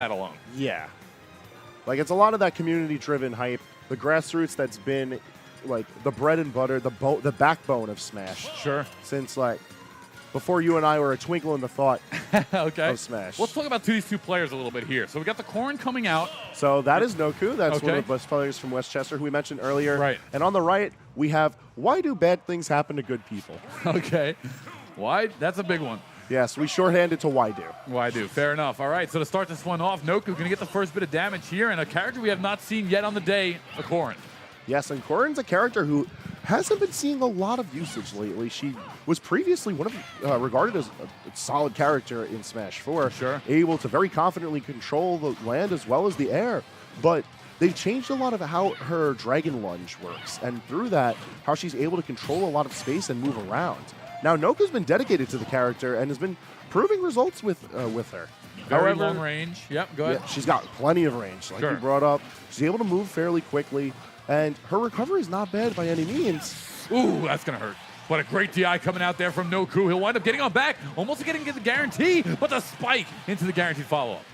that alone. Yeah. Like, it's a lot of that community-driven hype, the grassroots that's been, like, the bread and butter, the backbone of Smash. Sure. Since, like, before you and I were a twinkle in the thought okay. of Smash. Let's talk about these two players a little bit here. So we got the Corrin coming out. So that is Noku. That's okay. one of the best players from Westchester who we mentioned earlier. Right. And on the right, we have Why Do Bad Things Happen to Good People? Okay. Why? That's a big one. Yes, we shorthanded to Why Do. Why Do. Fair enough. All right, so to start this one off, Noku going to get the first bit of damage here, and a character we have not seen yet on the day, the Corrin. Yes, and Corrin's a character who hasn't been seeing a lot of usage lately. She was previously one of regarded as a solid character in Smash 4. Sure. Able to very confidently control the land as well as the air. But they've changed a lot of how her Dragon Lunge works. And through that, how she's able to control a lot of space and move around. Now, Noku's been dedicated to the character and has been proving results with her. Very long range. Yep, go ahead. Yeah, she's got plenty of range, like sure. you brought up. She's able to move fairly quickly. And her recovery is not bad by any means. Ooh, that's going to hurt. What a great DI coming out there from Noku. He'll wind up getting on back, almost getting the guarantee, but the spike into the guaranteed follow-up.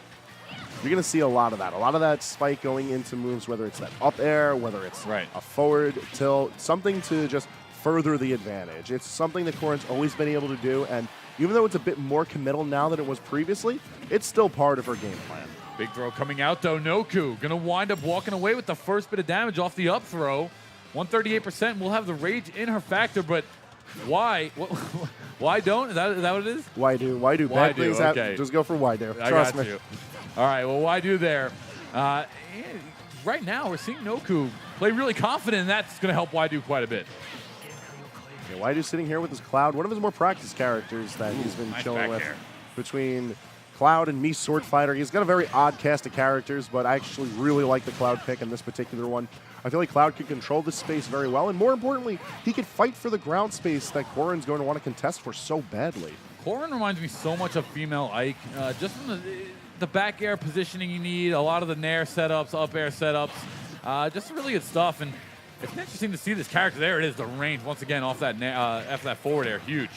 You're going to see a lot of that. A lot of that spike going into moves, whether it's that up air, whether it's a forward tilt, something to just further the advantage. It's something that Corrin's always been able to do, and even though it's a bit more committal now than it was previously, it's still part of her game plan. Big throw coming out, though. Noku going to wind up walking away with the first bit of damage off the up throw. 138% will have the rage in her factor, but why? Why don't? Is that what it is? Why do? Why do? Bad things happen. Just go for why do. Trust me. You. All right, well, why do there? Right now, we're seeing Noku play really confident, and that's going to help Why do quite a bit. Yeah, Why do sitting here with his Cloud, one of his more practiced characters that he's been chilling with between Cloud and me Sword Fighter. He's got a very odd cast of characters, but I actually really like the Cloud pick in this particular one. I feel like Cloud can control this space very well, and more importantly, he can fight for the ground space that Corrin's going to want to contest for so badly. Corrin reminds me so much of female Ike, just from the back air positioning you need, a lot of the nair setups, up air setups, just really good stuff. And it's interesting to see this character. There it is, the range once again off that after that forward air, huge.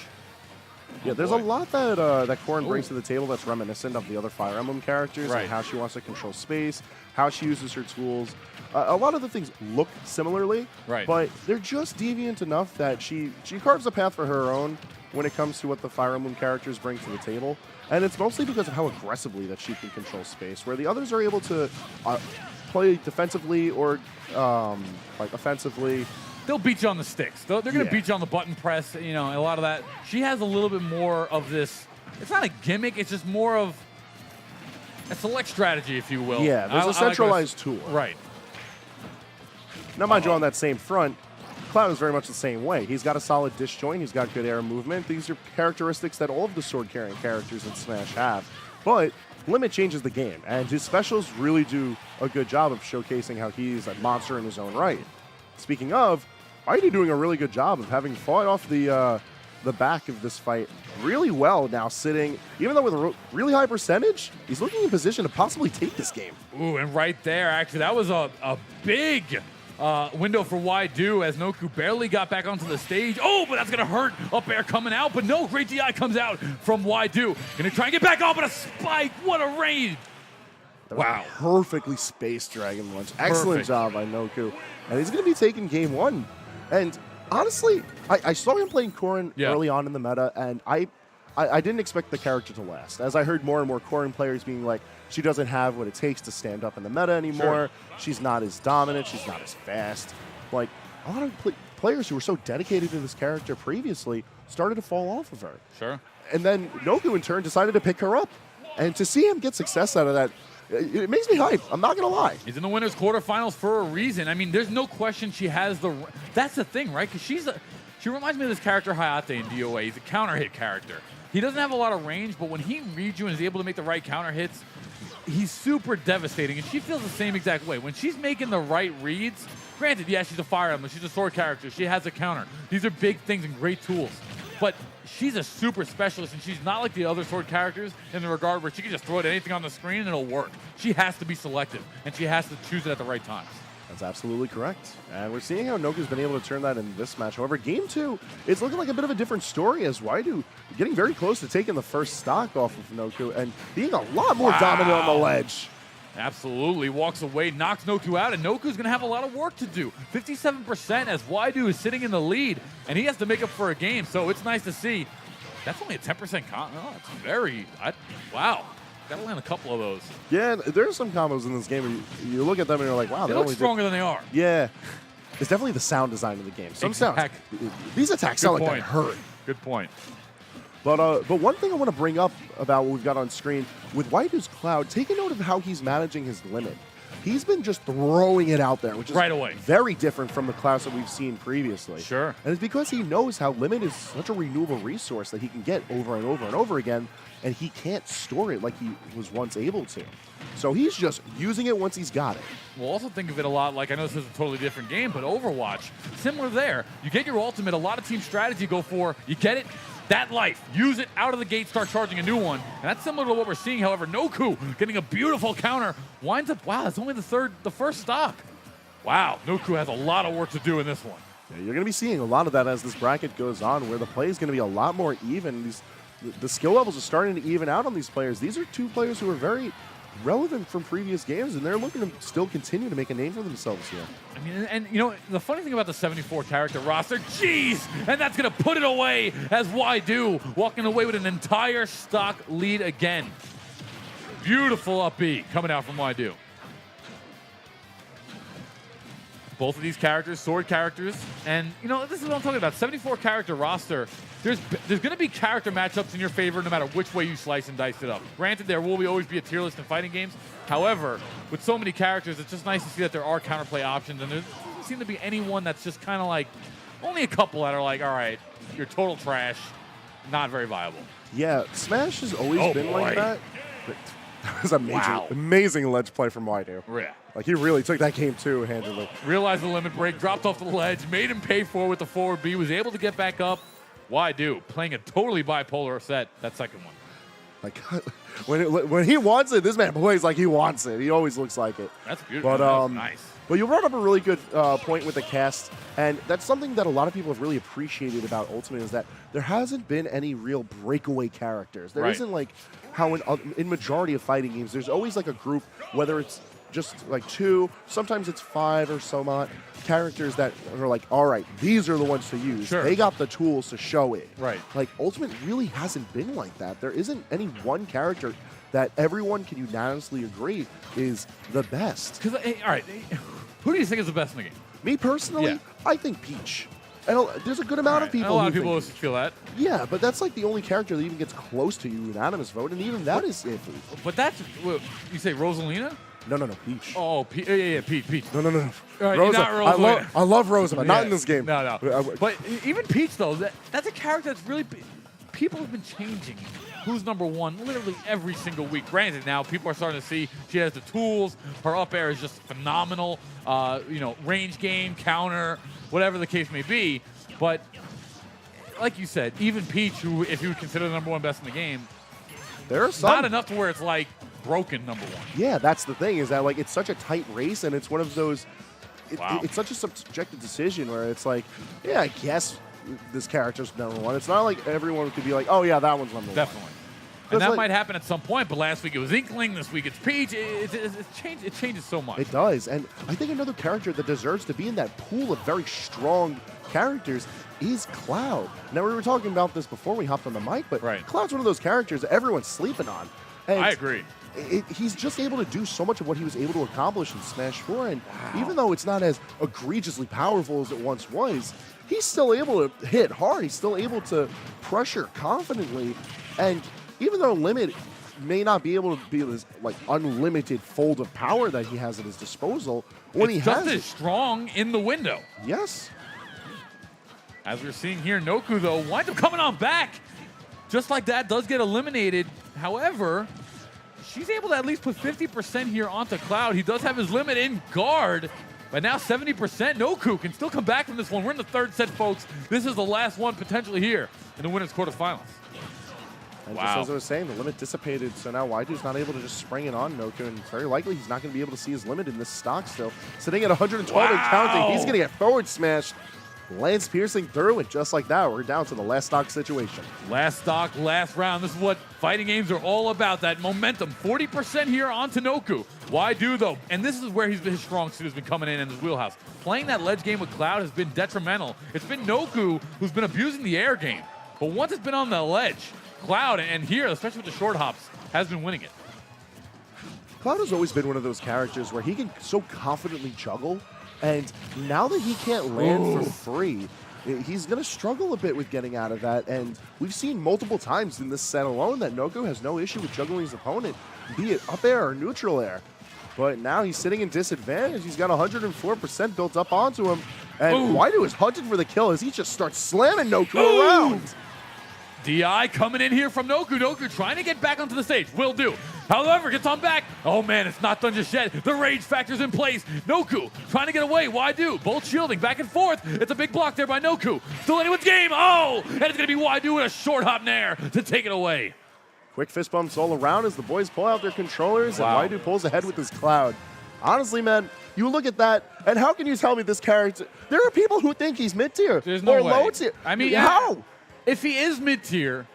Yeah, there's a lot that that Corrin brings to the table that's reminiscent of the other Fire Emblem characters, and how she wants to control space, how she uses her tools. A lot of the things look similarly, but they're just deviant enough that she carves a path for her own when it comes to what the Fire Emblem characters bring to the table. And it's mostly because of how aggressively that she can control space, where the others are able to play defensively or like offensively. They'll beat you on the sticks. They're going to beat you on the button press, you know, a lot of that. She has a little bit more of this. It's not a gimmick. It's just more of a select strategy, if you will. Yeah, there's a centralized tool. Right. Now, mind you, on that same front, Cloud is very much the same way. He's got a solid disjoint. He's got good air movement. These are characteristics that all of the sword-carrying characters in Smash have. But Limit changes the game, and his specials really do a good job of showcasing how he's a monster in his own right. Speaking of, Mighty doing a really good job of having fought off the back of this fight really well now, sitting, even though with a really high percentage, he's looking in position to possibly take this game. Ooh, and right there, actually, that was a big window for Why Do as Noku barely got back onto the stage. Oh, but that's going to hurt. Up air coming out, but no, great DI comes out from Why Do. Going to try and get back on, but a spike. What a range. Wow. Perfectly spaced Dragon Lunge. Excellent job by Noku. And he's going to be taking game one. And honestly, I saw him playing Corrin early on in the meta, and I didn't expect the character to last. As I heard more and more Corrin players being like, she doesn't have what it takes to stand up in the meta anymore. She's not as dominant. She's not as fast. Like, a lot of players who were so dedicated to this character previously started to fall off of her. And then Noku, in turn, decided to pick her up. And to see him get success out of that, it makes me hype. I'm not going to lie. He's in the winners quarterfinals for a reason. I mean, there's no question she has the... That's the thing, right? Because she reminds me of this character Hayate in DOA. He's a counter hit character. He doesn't have a lot of range, but when he reads you and is able to make the right counter hits, he's super devastating. And she feels the same exact way. When she's making the right reads, granted, yeah, she's a Fire Emblem. She's a sword character. She has a counter. These are big things and great tools. But she's a super specialist, and she's not like the other sword characters in the regard where she can just throw anything on the screen and it'll work. She has to be selective, and she has to choose it at the right times. That's absolutely correct. And we're seeing how Noku's been able to turn that in this match. However, game 2, it's looking like a bit of a different story as Waidu getting very close to taking the first stock off of Noku and being a lot more dominant on the ledge. Absolutely. Walks away, knocks Noku out, and Noku's going to have a lot of work to do. 57% as Waidu is sitting in the lead, and he has to make up for a game, so it's nice to see. That's only a 10% con. Oh, that's very... wow. Got to land a couple of those. Yeah, there's some combos in this game where you look at them and you're like, wow, they look stronger than they are. Yeah. It's definitely the sound design of the game. Some sounds. These attacks sound like they hurt. Good point. But one thing I want to bring up about what we've got on screen, with Waidu's Cloud, take a note of how he's managing his limit. He's been just throwing it out there, which is right away. Very different from the Clouds that we've seen previously. Sure. And it's because he knows how limit is such a renewable resource that he can get over and over and over again, and he can't store it like he was once able to. So he's just using it once he's got it. We'll also think of it a lot like, I know this is a totally different game, but Overwatch, similar there. You get your ultimate, a lot of team strategy go for, you get it, that life, use it out of the gate, start charging a new one. And that's similar to what we're seeing. However, Noku getting a beautiful counter, winds up, wow, that's only the first stock. Wow, Noku has a lot of work to do in this one. Yeah, you're going to be seeing a lot of that as this bracket goes on, where the play is going to be a lot more even. The skill levels are starting to even out on these players. These are two players who are very relevant from previous games, and they're looking to still continue to make a name for themselves here. I mean, and you know, the funny thing about the 74 character roster, jeez, and that's going to put it away as Waidu walking away with an entire stock lead again. Beautiful up B coming out from Waidu. Both of these characters, sword characters, and you know, this is what I'm talking about. 74 character roster. There's going to be character matchups in your favor no matter which way you slice and dice it up. Granted, there will always be a tier list in fighting games. However, with so many characters, it's just nice to see that there are counterplay options, and there doesn't seem to be anyone that's just kind of like, only a couple that are like, all right, you're total trash, not very viable. Yeah, Smash has always been like that. That was amazing ledge play from Waidu. Yeah. Like, he really took that game too handily. Realized the limit break, dropped off the ledge, made him pay for it with the forward B, was able to get back up. Waidu playing a totally bipolar set, that second one. Like, when he wants it, this man plays like he wants it. He always looks like it. That's beautiful. But, that's nice. But you brought up a really good point with the cast, and that's something that a lot of people have really appreciated about Ultimate, is that there hasn't been any real breakaway characters. There isn't like how in majority of fighting games, there's always like a group, whether it's just like 2, sometimes it's 5 or so on, characters that are like, all right, these are the ones to use. Sure. They got the tools to show it. Right. Like, Ultimate really hasn't been like that. There isn't any one character that everyone can unanimously agree is the best. Because, all right, who do you think is the best in the game? Me personally, I think Peach. And there's a good amount of people. And a lot of people feel that. Yeah, but that's like the only character that even gets close to unanimous vote, and even that is iffy. But that's, you say Rosalina? No, Peach. Oh, yeah, Peach. No. Right, Rosa. not Rosalina. I love Rosa, but not in this game. No. But even Peach, though, that's a character that's really... People have been changing who's number one literally every single week. Granted, now people are starting to see she has the tools. Her up air is just phenomenal. You know, range game, counter, whatever the case may be. But like you said, even Peach, who if you would consider the number one best in the game, there's not enough to where it's like broken number one. Yeah, that's the thing, is that like it's such a tight race, and it's one of those. It's such a subjective decision where it's like, yeah, I guess this character's number one. It's not like everyone could be like, oh yeah, that one's number one. Definitely. And that might happen at some point, but last week it was Inkling, this week it's Peach. It changes so much. It does. And I think another character that deserves to be in that pool of very strong characters is Cloud. Now, we were talking about this before we hopped on the mic, but Cloud's one of those characters that everyone's sleeping on. And I agree. He's just able to do so much of what he was able to accomplish in Smash 4, and even though it's not as egregiously powerful as it once was, he's still able to hit hard. He's still able to pressure confidently, and even though Limit may not be able to be this like unlimited fold of power that he has at his disposal, when he has it strong in the window. Yes. As we're seeing here, Noku though winds up coming on back, just like that, does get eliminated. However, she's able to at least put 50% here onto Cloud. He does have his limit in guard, but now 70%. Noku can still come back from this one. We're in the third set, folks. This is the last one potentially here in the winners quarterfinals. And just as I was saying, the limit dissipated, so now Waidu's not able to just spring it on Noku, and it's very likely he's not going to be able to see his limit in this stock still. Sitting at 112 and counting, he's going to get forward smashed. Lance piercing through, and just like that, we're down to the last stock situation. Last stock, last round. This is what fighting games are all about, that momentum. 40% here onto Noku. Waidu, though, and this is where his strong suit has been coming in his wheelhouse. Playing that ledge game with Cloud has been detrimental. It's been Noku who's been abusing the air game. But once it's been on the ledge, Cloud, and here, especially with the short hops, has been winning it. Cloud has always been one of those characters where he can so confidently juggle, and now that he can't land for free, he's going to struggle a bit with getting out of that, and we've seen multiple times in this set alone that Noku has no issue with juggling his opponent, be it up air or neutral air. But now he's sitting in disadvantage. He's got 104% built up onto him, and Waidu is hunting for the kill as he just starts slamming Noku around. DI coming in here from Noku. Noku trying to get back onto the stage. Will do. However, gets on back. Oh, man, it's not done just yet. The rage factor's in place. Noku trying to get away. Waidu both shielding back and forth. It's a big block there by Noku. Still anyone's game. Oh, and it's going to be Waidu with a short hop nair to take it away. Quick fist bumps all around as the boys pull out their controllers, and Waidu pulls ahead with his Cloud. Honestly, man, you look at that, and how can you tell me this character? There are people who think he's mid-tier or low tier. I mean, how? If he is mid-tier,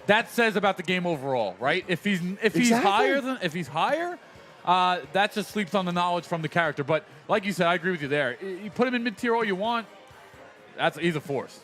that says about the game overall, right? If he's higher, that just sleeps on the knowledge from the character. But like you said, I agree with you there. You put him in mid-tier all you want. He's a force.